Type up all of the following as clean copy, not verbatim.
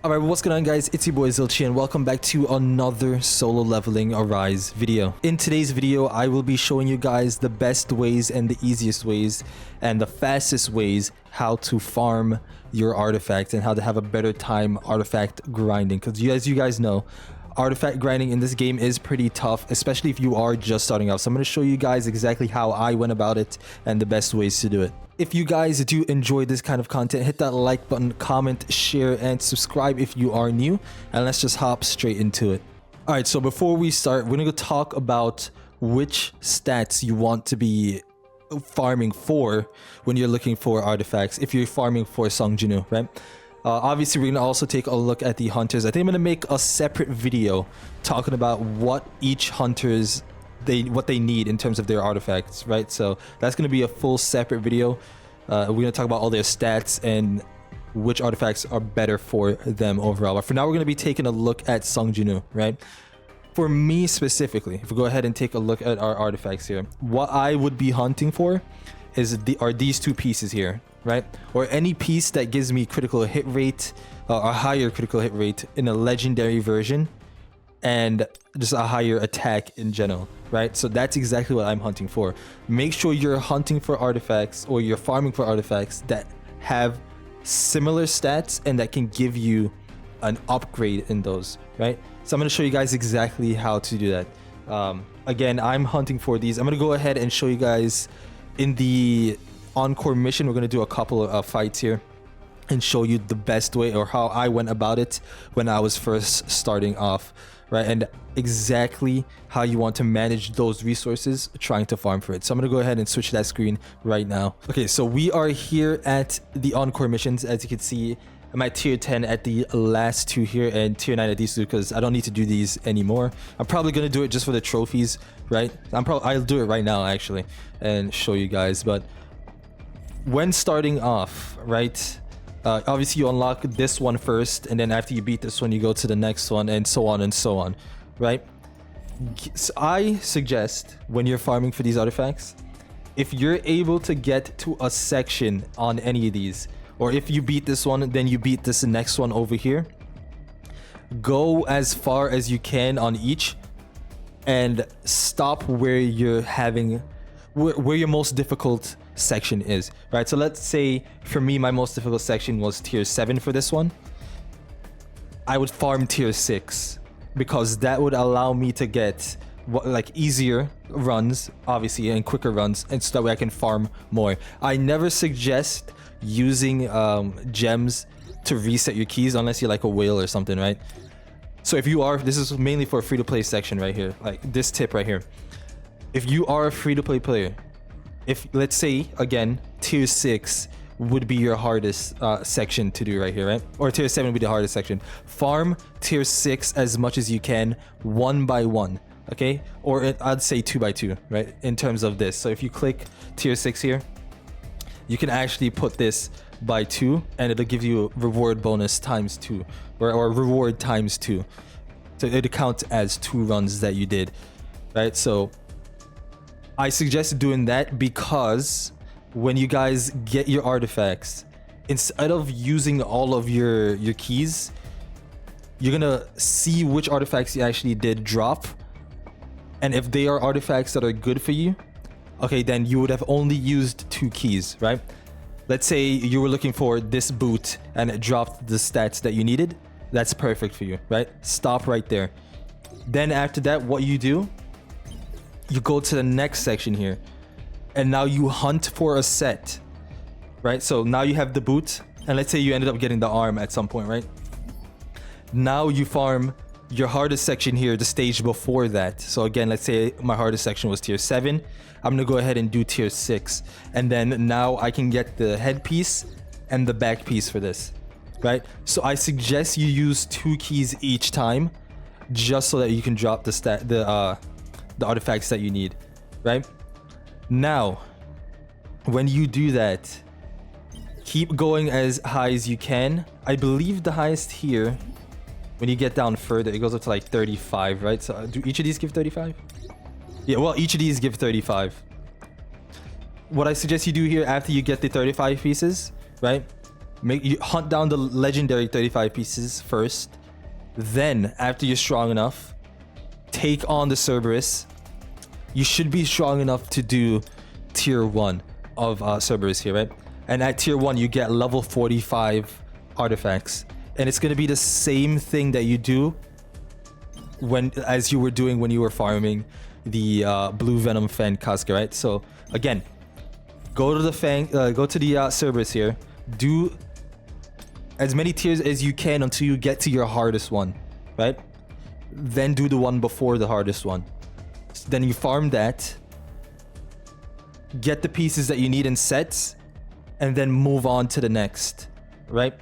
Alright, what's going on guys, it's your boy Zilchi and welcome back to another solo leveling Arise video. In today's video, I will be showing you guys the best ways and the easiest ways and the fastest ways how to farm your artifacts and how to have a better time artifact grinding. Because as you guys know, artifact grinding in this game is pretty tough, especially if you are just starting out. So I'm going to show you guys exactly how I went about it and the best ways to do it. If you guys do enjoy this kind of content, hit that like button, comment, share, and subscribe if you are new. And let's just hop straight into it. Alright, so before we start, we're going to talk about which stats you want to be farming for when you're looking for artifacts. If you're farming for Songjinu, right? Obviously, we're going to also take a look at the hunters. I think I'm going to make a separate video talking about what each hunters what they need in terms of their artifacts, right? So that's going to be a full separate video. We're going to talk about all their stats and which artifacts are better for them overall. But for now, we're going to be taking a look at Songjinu, right? For me specifically, if we go ahead and take a look at our artifacts here, what I would be hunting for are these two pieces here, right? Or any piece that gives me critical hit rate, a higher critical hit rate in a legendary version, and just a higher attack in general, right? So that's exactly what I'm hunting for. Make sure you're hunting for artifacts or you're farming for artifacts that have similar stats and that can give you an upgrade in those, right? So I'm going to show you guys exactly how to do that. Again, I'm hunting for these. I'm going to go ahead and show you guys in the Encore mission. We're going to do a couple of fights here and show you the best way or how I went about it when I was first starting off, right? And exactly how you want to manage those resources trying to farm for it. So I'm going to go ahead and switch that screen right now. Okay, so we are here at the Encore missions. As you can see, I'm at tier 10 at the last two here and tier 9 at these two because I don't need to do these anymore. I'm probably going to do it just for the trophies, right? I'll do it right now actually and show you guys. But when starting off, right, obviously you unlock this one first, and then after you beat this one you go to the next one, and so on, right? So I suggest when you're farming for these artifacts, if you're able to get to a section on any of these, or if you beat this one then you beat this next one over here, go as far as you can on each and stop where you're having where your most difficult section is, right? So let's say for me my most difficult section was tier 7 for this one. I would farm tier 6 because that would allow me to get like easier runs, obviously, and quicker runs, and so that way I can farm more. I never suggest using gems to reset your keys unless you're like a whale or something, right? So if you are, this is mainly for a free-to-play section right here, like this tip right here. If you are a free-to-play player, if let's say again tier 6 would be your hardest section to do right here, right? Or tier 7 would be the hardest section. Farm tier 6 as much as you can, one by one, okay? Or I'd say 2 by 2, right? In terms of this. So if you click tier 6 here, you can actually put this by 2 and it'll give you a reward bonus times 2 or reward times 2. So it counts as 2 runs that you did, right? So I suggest doing that because when you guys get your artifacts, instead of using all of your keys, you're gonna see which artifacts you actually did drop, and if they are artifacts that are good for you, okay, then you would have only used 2 keys, right? Let's say you were looking for this boot and it dropped the stats that you needed. That's perfect for you, right? Stop right there. Then after that, what you do, you go to the next section here, and now you hunt for a set, right? So now you have the boot, and let's say you ended up getting the arm at some point, right? Now you farm your hardest section here, the stage before that. So again, let's say my hardest section was tier 7. I'm gonna go ahead and do tier 6, and then now I can get the headpiece and the back piece for this, right? So I suggest you use 2 keys each time, just so that you can drop the artifacts that you need, right? Now, when you do that, keep going as high as you can. I believe the highest here, when you get down further, it goes up to like 35, right? So do each of these give 35? Yeah, well, each of these give 35. What I suggest you do here after you get the 35 pieces, right? Make you hunt down the legendary 35 pieces first. Then, after you're strong enough, take on the Cerberus. You should be strong enough to do tier 1 of Cerberus here, right? And at tier 1, you get level 45 artifacts. And it's going to be the same thing that you do as you were doing when you were farming the Blue Venom Fang Casca, right? So, again, go to the Cerberus here. Do as many tiers as you can until you get to your hardest one, right? Then do the one before the hardest one. Then you farm that, get the pieces that you need in sets, and then move on to the next, right?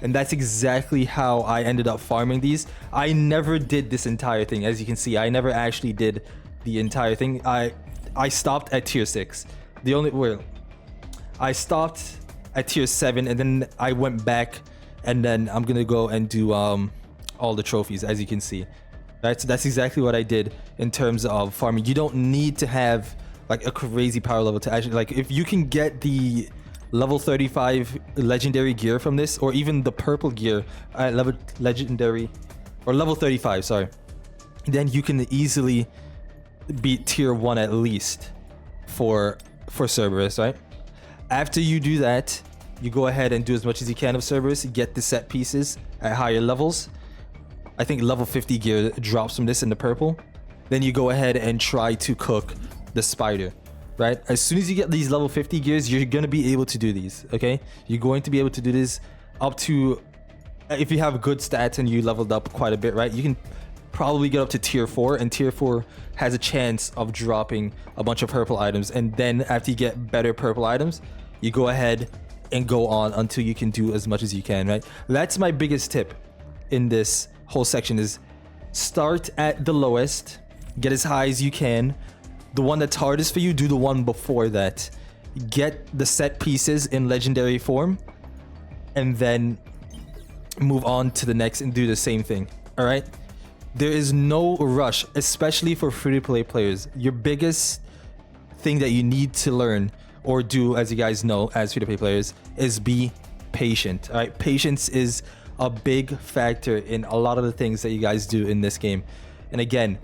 And that's exactly how I ended up farming these. I never did this entire thing. As you can see, I never actually did the entire thing. I stopped at tier 6. I stopped at tier 7, and then I went back, and then I'm gonna go and do all the trophies, as you can see. Right, so that's exactly what I did in terms of farming. You don't need to have like a crazy power level to actually, like, if you can get the level 35 legendary gear from this, or even the purple gear at legendary or level 35, sorry, then you can easily beat tier 1 at least for Cerberus, right? After you do that, you go ahead and do as much as you can of Cerberus, get the set pieces at higher levels. I think level 50 gear drops from this in the purple. Then you go ahead and try to cook the spider, right? As soon as you get these level 50 gears, you're going to be able to do these, okay? You're going to be able to do this up to, if you have good stats and you leveled up quite a bit, right? You can probably get up to tier 4, and tier 4 has a chance of dropping a bunch of purple items. And then after you get better purple items, you go ahead and go on until you can do as much as you can, right? That's my biggest tip in this whole section, is start at the lowest, get as high as you can. The one that's hardest for you, do the one before that. Get the set pieces in legendary form, and then move on to the next and do the same thing. All right, there is no rush, especially for free-to-play players. Your biggest thing that you need to learn or do, as you guys know, as free-to-play players, is be patient. All right, patience is a big factor in a lot of the things that you guys do in this game. And again,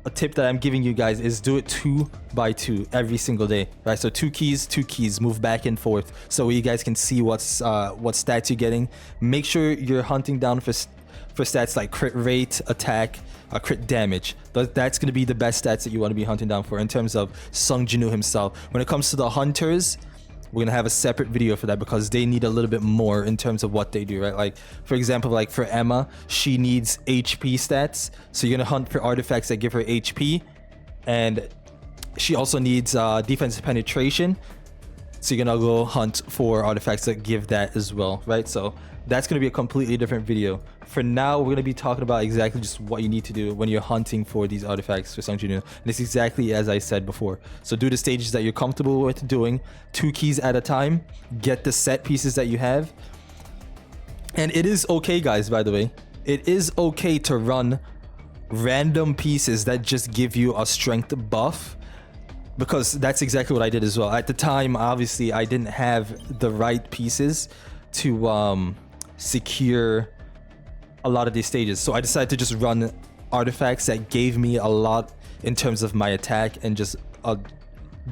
a tip that I'm giving you guys is do it 2 by 2 every single day, right? So 2 keys, move back and forth so you guys can see what stats you're getting. Make sure you're hunting down for stats like crit rate, attack, crit damage. That's going to be the best stats that you want to be hunting down for in terms of Sung Jinwoo himself. When it comes to the hunters, we're gonna have a separate video for that because they need a little bit more in terms of what they do, right? Like, for example, like for Emma, she needs HP stats, so you're gonna hunt for artifacts that give her HP, and she also needs defensive penetration, so you're gonna go hunt for artifacts that give that as well, right? So that's gonna be a completely different video. For now, we're gonna be talking about exactly just what you need to do when you're hunting for these artifacts for Sung Jinwoo. And it's exactly as I said before. So do the stages that you're comfortable with doing, 2 keys at a time, get the set pieces that you have. And it is okay, guys, by the way, it is okay to run random pieces that just give you a strength buff, because that's exactly what I did as well. At the time, obviously, I didn't have the right pieces to secure a lot of these stages, so I decided to just run artifacts that gave me a lot in terms of my attack and just a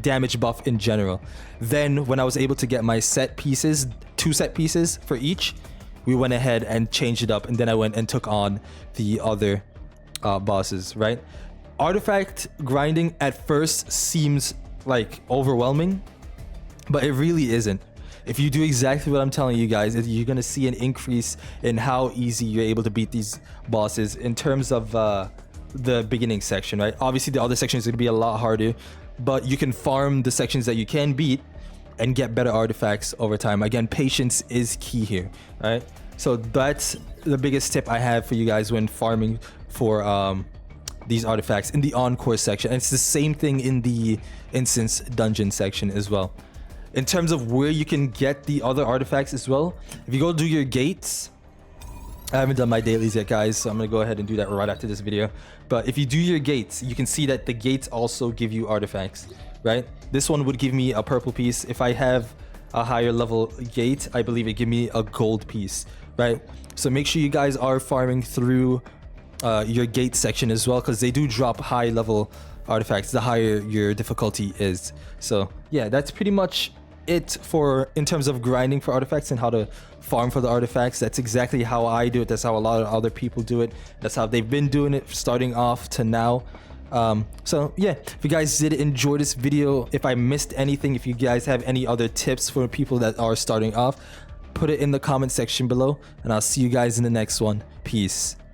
damage buff in general. Then when I was able to get my set pieces, 2 set pieces for each, we went ahead and changed it up, and then I went and took on the other bosses, right? Artifact grinding at first seems like overwhelming, but it really isn't. If you do exactly what I'm telling you guys, you're gonna see an increase in how easy you're able to beat these bosses in terms of the beginning section, right? Obviously the other section is gonna be a lot harder, but you can farm the sections that you can beat and get better artifacts over time. Again, patience is key here, right? So that's the biggest tip I have for you guys when farming for these artifacts in the encore section. And it's the same thing in the instance dungeon section as well. In terms of where you can get the other artifacts as well, if you go do your gates, I haven't done my dailies yet, guys, so I'm gonna go ahead and do that right after this video. But if you do your gates, you can see that the gates also give you artifacts, right? This one would give me a purple piece. If I have a higher level gate, I believe it gave me a gold piece, right? So make sure you guys are farming through your gate section as well, because they do drop high level artifacts the higher your difficulty is. So yeah, that's pretty much it for in terms of grinding for artifacts and how to farm for the artifacts. That's exactly how I do it. That's how a lot of other people do it. That's how they've been doing it starting off to now. So yeah, if you guys did enjoy this video, if I missed anything, if you guys have any other tips for people that are starting off, put it in the comment section below, and I'll see you guys in the next one. Peace.